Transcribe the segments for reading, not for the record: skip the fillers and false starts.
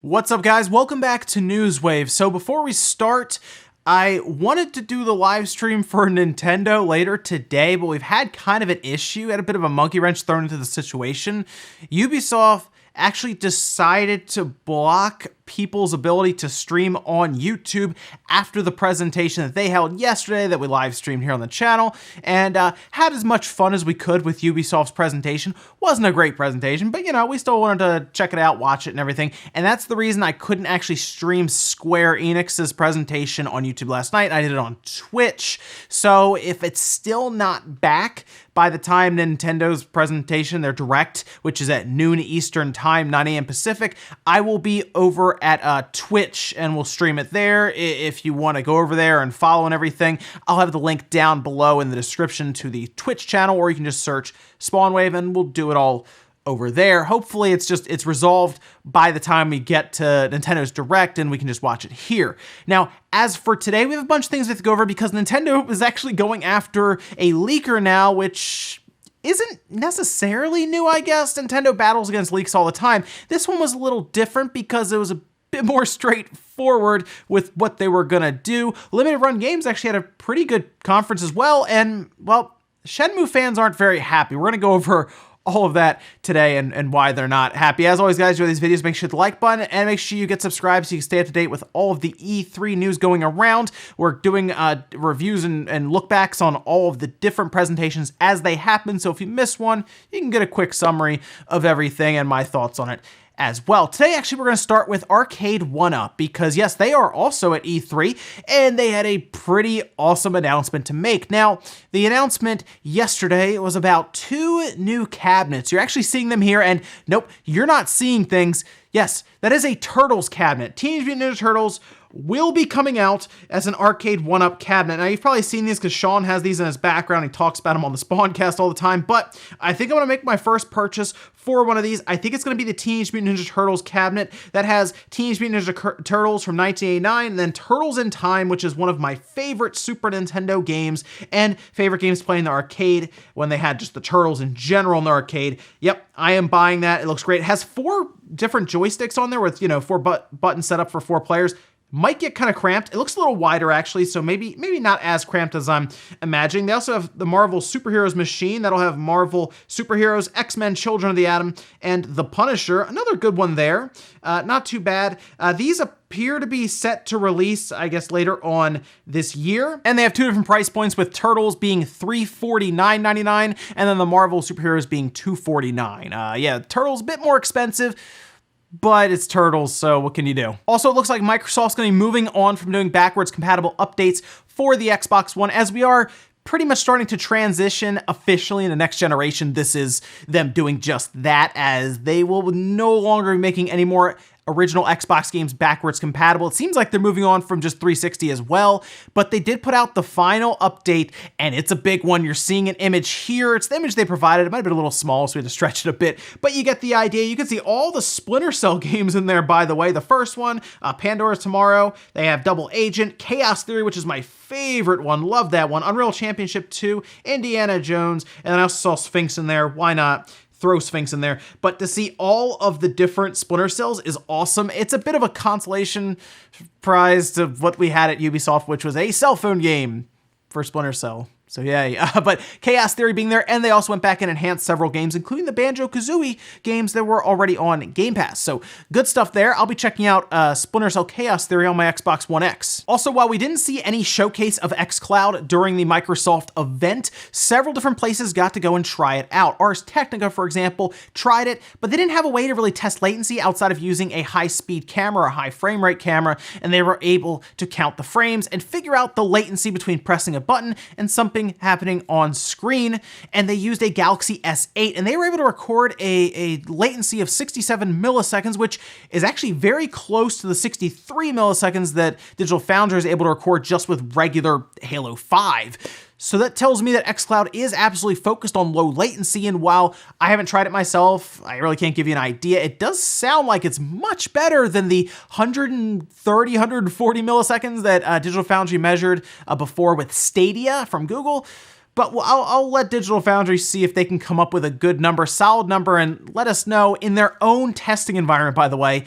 What's up, guys? Welcome back to Newswave. So before we start, I wanted to do the live stream for Nintendo later today, but we've had kind of an issue, had a bit of a monkey wrench thrown into the situation. Ubisoft actually decided to block people's ability to stream on YouTube after the presentation that they held yesterday that we live streamed here on the channel, and had as much fun as we could with Ubisoft's presentation. Wasn't a great presentation, but you know, we still wanted to check it out, watch it and everything, and that's the reason I couldn't actually stream Square Enix's presentation on YouTube last night. I did it on Twitch, so if it's still not back by the time Nintendo's presentation, their Direct, which is at noon Eastern time, 9 a.m. Pacific, I will be over at Twitch and we'll stream it there. If you want to go over there and follow and everything, I'll have the link down below in the description to the Twitch channel, or you can just search Spawnwave and we'll do it all over there. Hopefully it's resolved by the time we get to Nintendo's Direct and we can just watch it here. Now, as for today, we have a bunch of things we have to go over because Nintendo is actually going after a leaker now, which isn't necessarily new, I guess. Nintendo battles against leaks all the time. This one was a little different because it was a bit more straightforward with what they were gonna do. Limited Run Games actually had a pretty good conference as well, and well, Shenmue fans aren't very happy. We're gonna go over all of that today and why they're not happy. As always, guys, enjoy these videos, make sure to hit the like button and make sure you get subscribed so you can stay up to date with all of the E3 news going around. We're doing reviews and look backs on all of the different presentations as they happen, so if you miss one, you can get a quick summary of everything and my thoughts on it as well. Today, actually, we're going to start with Arcade 1UP because, yes, they are also at E3, and they had a pretty awesome announcement to make. Now, the announcement yesterday was about 2 new cabinets. You're actually seeing them here, and nope, you're not seeing things. Yes, that is a Turtles cabinet. Teenage Mutant Ninja Turtles will be coming out as an Arcade 1UP cabinet. Now, you've probably seen these because Sean has these in his background. He talks about them on the Spawncast all the time, but I think I'm going to make my first purchase for one of these. I think it's going to be the Teenage Mutant Ninja Turtles cabinet that has Teenage Mutant Ninja Turtles from 1989, and then Turtles in Time, which is one of my favorite Super Nintendo games and favorite games playing in the arcade when they had just the Turtles in general in the arcade. Yep, I am buying that. It looks great. It has 4 different joysticks on there with, 4 buttons set up for 4 players. Might get kind of cramped. It looks a little wider, actually, so maybe not as cramped as I'm imagining. They also have the Marvel Superheroes machine. That'll have Marvel Superheroes, X-Men, Children of the Atom, and The Punisher. Another good one there. Not too bad. These appear to be set to release, I guess, later on this year. And they have 2 different price points, with Turtles being $349.99, and then the Marvel Superheroes being $249. Yeah, Turtles a bit more expensive, but it's Turtles, so what can you do? Also, it looks like Microsoft's going to be moving on from doing backwards compatible updates for the Xbox One, as we are pretty much starting to transition officially in the next generation. This is them doing just that, as they will no longer be making any more original Xbox games backwards compatible. It seems like they're moving on from just 360 as well, but they did put out the final update, and it's a big one. You're seeing an image here. It's the image they provided. It might have been a little small, so we had to stretch it a bit, but you get the idea. You can see all the Splinter Cell games in there, by the way. The first one, Pandora's Tomorrow. They have Double Agent, Chaos Theory, which is my favorite one. Love that one. Unreal Championship 2, Indiana Jones, and then I also saw Sphinx in there. Why not throw Sphinx in there? But to see all of the different Splinter Cells is awesome. It's a bit of a consolation prize to what we had at Ubisoft, which was a cell phone game for Splinter Cell. So yeah, but Chaos Theory being there, and they also went back and enhanced several games, including the Banjo-Kazooie games that were already on Game Pass. So good stuff there. I'll be checking out Splinter Cell Chaos Theory on my Xbox One X. Also, while we didn't see any showcase of xCloud during the Microsoft event, several different places got to go and try it out. Ars Technica, for example, tried it, but they didn't have a way to really test latency outside of using a high-speed camera or a high frame rate camera, and they were able to count the frames and figure out the latency between pressing a button and something happening on screen. And they used a Galaxy S8, and they were able to record a latency of 67 milliseconds, which is actually very close to the 63 milliseconds that Digital Foundry is able to record just with regular Halo 5. So that tells me that xCloud is absolutely focused on low latency, and while I haven't tried it myself, I really can't give you an idea. It does sound like it's much better than the 130, 140 milliseconds that Digital Foundry measured before with Stadia from Google. But I'll let Digital Foundry see if they can come up with a good number, solid number, and let us know in their own testing environment, by the way,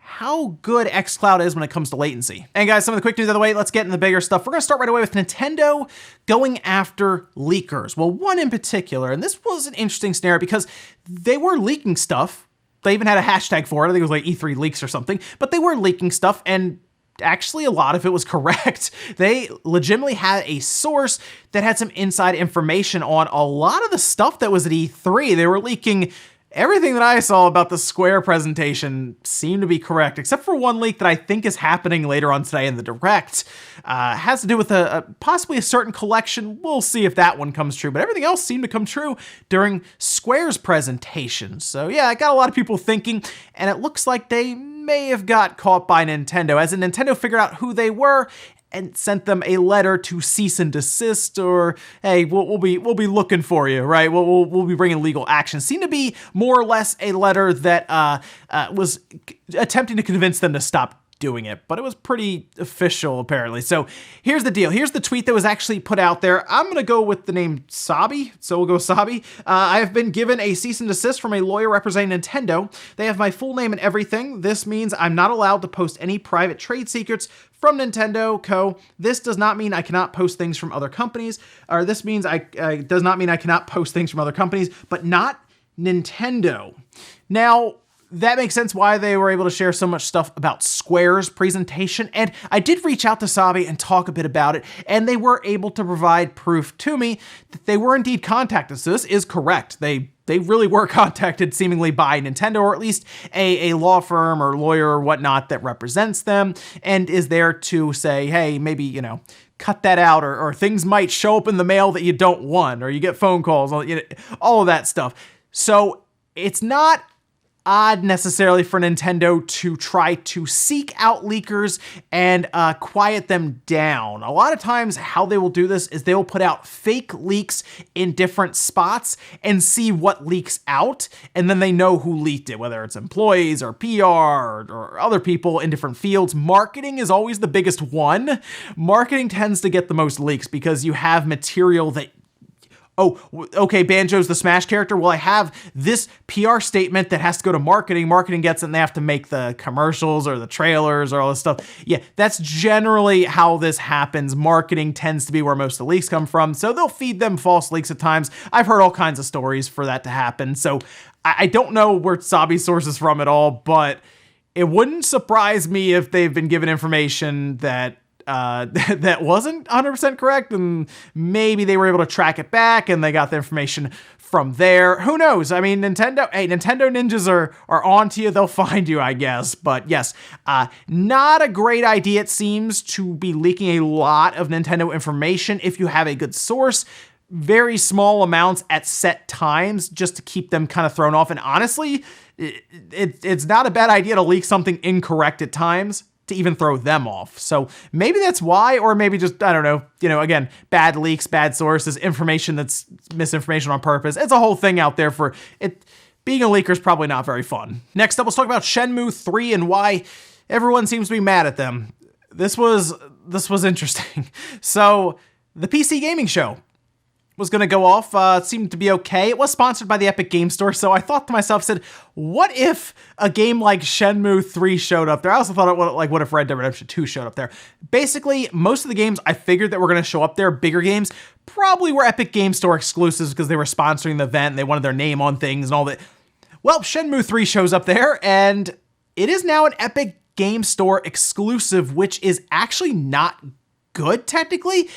how good xCloud is when it comes to latency. And guys, some of the quick news out of the way, let's get into the bigger stuff. We're gonna start right away with Nintendo going after leakers. Well, one in particular, and this was an interesting scenario because they were leaking stuff. They even had a hashtag for it. I think it was like E3 leaks or something, but they were leaking stuff, and actually a lot of it was correct. They legitimately had a source that had some inside information on a lot of the stuff that was at E3. They were leaking everything that I saw about the Square presentation seemed to be correct, except for one leak that I think is happening later on today in the Direct. Has to do with possibly a certain collection. We'll see if that one comes true, but everything else seemed to come true during Square's presentation. So yeah, I got a lot of people thinking, and it looks like they may have got caught by Nintendo, as in Nintendo figured out who they were and sent them a letter to cease and desist, or hey, we'll be looking for you, right? We'll be bringing legal action. Seemed to be more or less a letter that was attempting to convince them to stop doing it, but it was pretty official apparently. So here's the deal. Here's the tweet that was actually put out there. I'm gonna go with the name Sabi, so we'll go Sabi. I have been given a cease and desist from a lawyer representing Nintendo. They have my full name and everything. This means I'm not allowed to post any private trade secrets from Nintendo Co. This does not mean I cannot post things from other companies, or this means does not mean I cannot post things from other companies, but not Nintendo. Now, that makes sense why they were able to share so much stuff about Square's presentation, and I did reach out to Sabi and talk a bit about it, and they were able to provide proof to me that they were indeed contacted. So this is correct. They really were contacted seemingly by Nintendo, or at least a law firm or lawyer or whatnot that represents them and is there to say, hey, maybe, you know, cut that out, or things might show up in the mail that you don't want, or you get phone calls, all of that stuff. So it's not odd necessarily for Nintendo to try to seek out leakers and quiet them down. A lot of times how they will do this is they will put out fake leaks in different spots and see what leaks out, and then they know who leaked it, whether it's employees or PR or other people in different fields. Marketing is always the biggest one. Marketing tends to get the most leaks because you have material that, oh, okay, Banjo's the Smash character. Well, I have this PR statement that has to go to marketing. Marketing gets it and they have to make the commercials or the trailers or all this stuff. Yeah, that's generally how this happens. Marketing tends to be where most of the leaks come from. So they'll feed them false leaks at times. I've heard all kinds of stories for that to happen. So I don't know where Sabi's source is from at all, but it wouldn't surprise me if they've been given information that that wasn't 100% correct, and maybe they were able to track it back and they got the information from there. Who knows? I mean, Nintendo ninjas are onto you. They'll find you, I guess. But yes, not a great idea, it seems, to be leaking a lot of Nintendo information if you have a good source. Very small amounts at set times just to keep them kind of thrown off. And honestly, it's not a bad idea to leak something incorrect at times to even throw them off. So maybe that's why, or maybe just, I don't know, again, bad leaks, bad sources, information that's misinformation on purpose. It's a whole thing out there for it. Being a leaker is probably not very fun. Next up, let's talk about Shenmue 3 and why everyone seems to be mad at them. This was interesting. So the PC gaming show was going to go off. It seemed to be okay. It was sponsored by the Epic Game Store, so I thought to myself, said, what if a game like Shenmue 3 showed up there? I also thought, what if Red Dead Redemption 2 showed up there? Basically, most of the games I figured that were going to show up there, bigger games, probably were Epic Game Store exclusives because they were sponsoring the event and they wanted their name on things and all that. Well, Shenmue 3 shows up there, and it is now an Epic Game Store exclusive, which is actually not good, technically,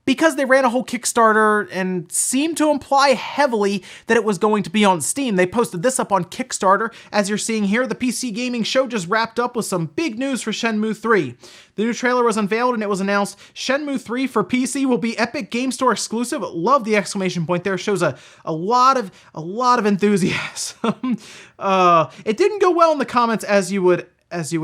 because they ran a whole Kickstarter and seemed to imply heavily that it was going to be on Steam. They posted this up on Kickstarter. As you're seeing here, the PC gaming show just wrapped up with some big news for Shenmue 3. The new trailer was unveiled and it was announced Shenmue 3 for PC will be Epic Game Store exclusive. Love the exclamation point there. Shows a lot of enthusiasm. It didn't go well in the comments as you would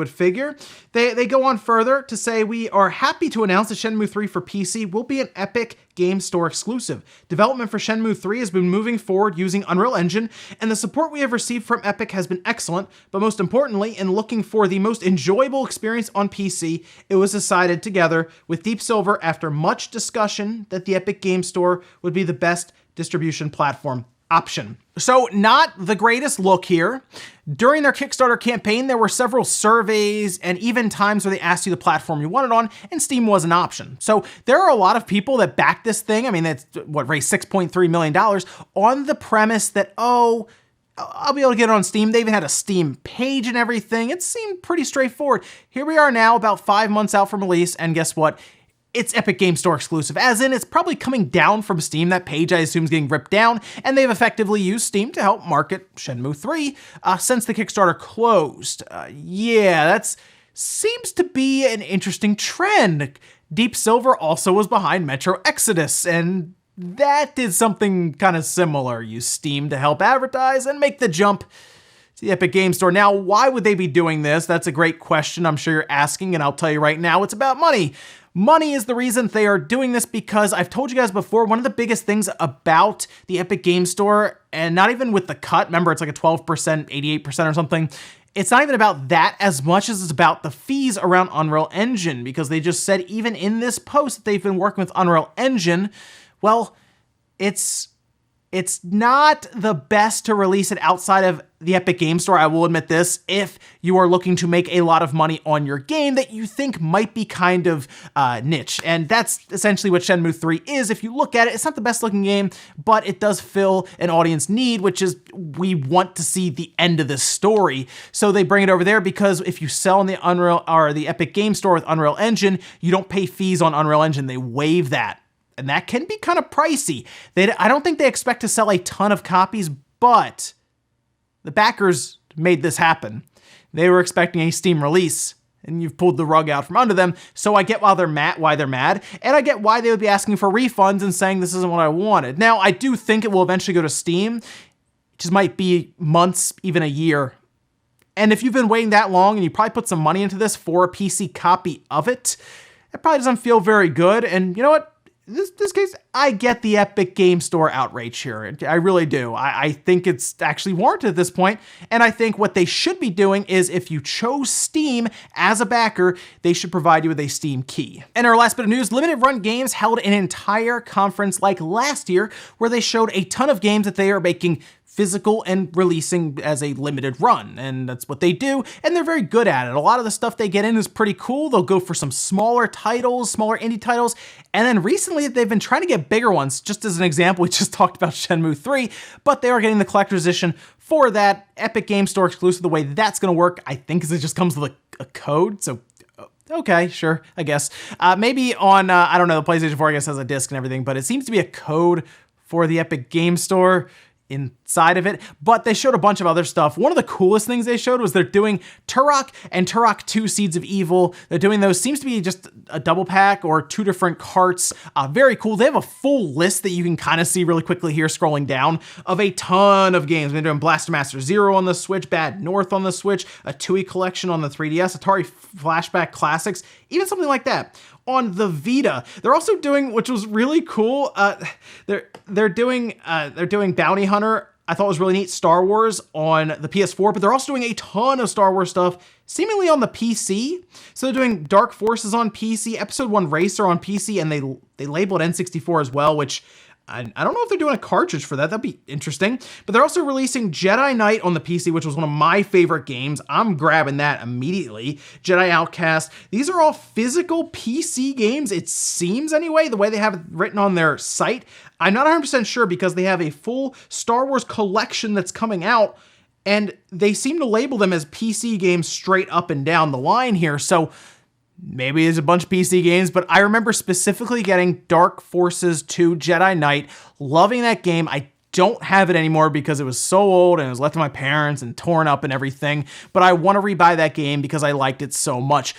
figure. They go on further to say, we are happy to announce that Shenmue 3 for PC will be an Epic Game Store exclusive. Development for Shenmue 3 has been moving forward using Unreal Engine, and the support we have received from Epic has been excellent, but most importantly, in looking for the most enjoyable experience on PC, it was decided together with Deep Silver after much discussion that the Epic Game Store would be the best distribution platform. option. So not the greatest look here. During their Kickstarter campaign, there were several surveys and even times where they asked you the platform you wanted on, and Steam was an option. So there are a lot of people that backed this thing. I mean, that's what raised $6.3 million on the premise that, oh, I'll be able to get it on Steam. They even had a Steam page and everything. It seemed pretty straightforward. Here we are now, about 5 months out from release, and guess what? It's Epic Game Store exclusive, as in it's probably coming down from Steam. That page, I assume, is getting ripped down, and they've effectively used Steam to help market Shenmue 3 since the Kickstarter closed. Yeah, that seems to be an interesting trend. Deep Silver also was behind Metro Exodus, and that did something kind of similar. Use Steam to help advertise and make the jump to the Epic Game Store. Now, why would they be doing this? That's a great question I'm sure you're asking, and I'll tell you right now, it's about money. Money is the reason they are doing this, because I've told you guys before, one of the biggest things about the Epic Game Store, and not even with the cut, remember it's like a 12%, 88% or something, it's not even about that as much as it's about the fees around Unreal Engine, because they just said even in this post that they've been working with Unreal Engine. Well, it's not the best to release it outside of the Epic Game Store, I will admit this, if you are looking to make a lot of money on your game that you think might be kind of niche. And that's essentially what Shenmue 3 is. If you look at it, it's not the best looking game, but it does fill an audience need, which is we want to see the end of this story. So they bring it over there because if you sell in the Unreal or the Epic Game Store with Unreal Engine, you don't pay fees on Unreal Engine. They waive that. And that can be kind of pricey. I don't think they expect to sell a ton of copies, but the backers made this happen. They were expecting a Steam release, and you've pulled the rug out from under them. So I get why they're mad, and I get why they would be asking for refunds and saying this isn't what I wanted. Now, I do think it will eventually go to Steam. It just might be months, even a year. And if you've been waiting that long and you probably put some money into this for a PC copy of it, it probably doesn't feel very good. And you know what? This case, I get the Epic Game Store outrage here. I really do. I think it's actually warranted at this point. And I think what they should be doing is if you chose Steam as a backer, they should provide you with a Steam key. And our last bit of news, Limited Run Games held an entire conference like last year where they showed a ton of games that they are making physical and releasing as a limited run. And that's what they do. And they're very good at it. A lot of the stuff they get in is pretty cool. They'll go for some smaller titles, smaller indie titles. And then recently they've been trying to get bigger ones. Just as an example, we just talked about Shenmue 3, but they are getting the collector's edition for that Epic Game Store exclusive. The way that's going to work, I think, is it just comes with a code. So okay, sure, I guess. Maybe on, I don't know, the PlayStation 4, I guess, has a disc and everything, but it seems to be a code for the Epic Game Store inside of it, but they showed a bunch of other stuff. One of the coolest things they showed was they're doing Turok and Turok 2 Seeds of Evil. They're doing those, seems to be just a double pack or 2 different carts. Very cool. They have a full list that you can kind of see really quickly here scrolling down of a ton of games. They're doing Blaster Master Zero on the Switch, Bad North on the Switch, a Tui collection on the 3DS, Atari Flashback Classics, even something like that. On the Vita, they're also doing, which was really cool. They're doing Bounty Hunter. I thought it was really neat. Star Wars on the PS4, but they're also doing a ton of Star Wars stuff, seemingly on the PC. So they're doing Dark Forces on PC, Episode 1 Racer on PC, and they labeled N64 as well, which I don't know if they're doing a cartridge for that. That'd be interesting. But they're also releasing Jedi Knight on the PC, which was one of my favorite games. I'm grabbing that immediately. Jedi Outcast. These are all physical PC games, it seems anyway, the way they have it written on their site. I'm not 100% sure because they have a full Star Wars collection that's coming out, and they seem to label them as PC games straight up and down the line here. So maybe there's a bunch of PC games, but I remember specifically getting Dark Forces 2 Jedi Knight, loving that game. I don't have it anymore because it was so old and it was left to my parents and torn up and everything, but I want to rebuy that game because I liked it so much.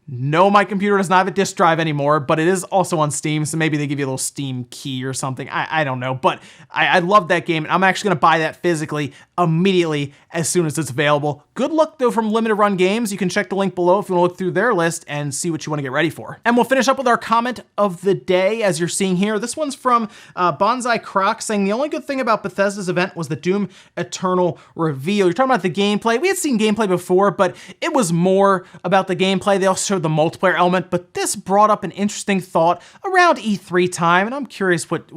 No, my computer does not have a disk drive anymore, but it is also on Steam, so maybe they give you a little Steam key or something. I don't know, but I love that game, and I'm actually going to buy that physically immediately as soon as it's available. Good luck though from Limited Run Games. You can check the link below if you want to look through their list and see what you want to get ready for. And we'll finish up with our comment of the day, as you're seeing here. This one's from Bonsai Croc, saying the only good thing about Bethesda's event was the Doom Eternal reveal. You're talking about the gameplay. We had seen gameplay before, but it was more about the gameplay. They also showed the multiplayer element, but this brought up an interesting thought around E3 time, and I'm curious what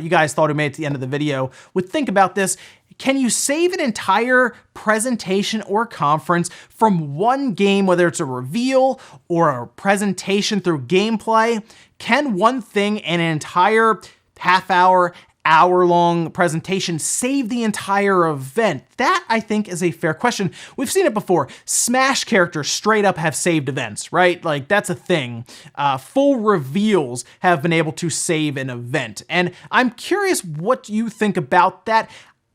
you guys thought who made it to the end of the video would think about this. Can you save an entire presentation or conference from one game, whether it's a reveal or a presentation through gameplay? Can one thing, an entire half-hour, hour-long presentation, save the entire event? That, I think, is a fair question. We've seen it before. Smash characters straight up have saved events, right? Like, that's a thing. Full reveals have been able to save an event. And I'm curious what you think about that.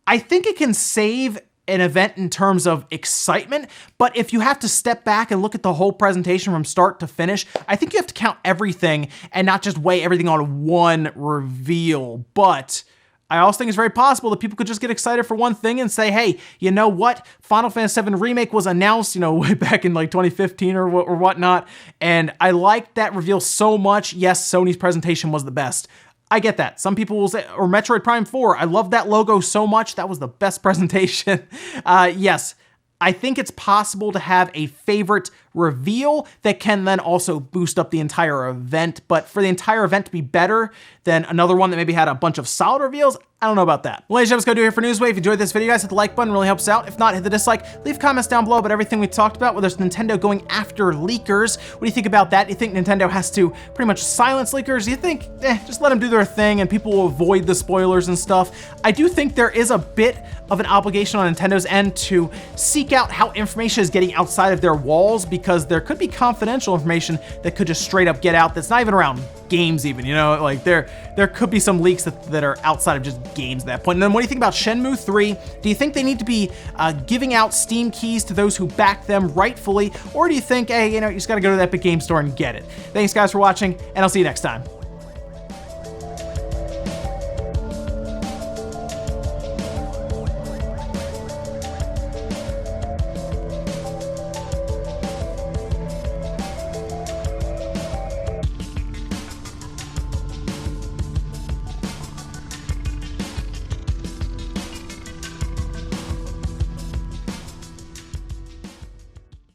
I think it can save an event in terms of excitement, but if you have to step back and look at the whole presentation from start to finish, I think you have to count everything and not just weigh everything on one reveal. But I also think it's very possible that people could just get excited for one thing and say, hey, you know what? Final Fantasy VII Remake was announced, way back in like 2015 or whatnot, and I liked that reveal so much. Yes, Sony's presentation was the best. I get that. Some people will say, or Metroid Prime 4, I love that logo so much. That was the best presentation. Yes, I think it's possible to have a favorite reveal that can then also boost up the entire event. But for the entire event to be better than another one that maybe had a bunch of solid reveals, I don't know about that. Well, ladies and gentlemen, that's gonna do it here for Newswave. If you enjoyed this video, guys, hit the like button, really helps out. If not, hit the dislike. Leave comments down below about everything we talked about, whether it's Nintendo going after leakers. What do you think about that? Do you think Nintendo has to pretty much silence leakers? Do you think, just let them do their thing and people will avoid the spoilers and stuff? I do think there is a bit of an obligation on Nintendo's end to seek out how information is getting outside of their walls, because there could be confidential information that could just straight up get out that's not even around games even, like there could be some leaks that are outside of just games at that point. And then what do you think about Shenmue 3? Do you think they need to be giving out Steam keys to those who back them rightfully? Or do you think, hey, you just gotta go to the Epic Game Store and get it? Thanks guys for watching, and I'll see you next time.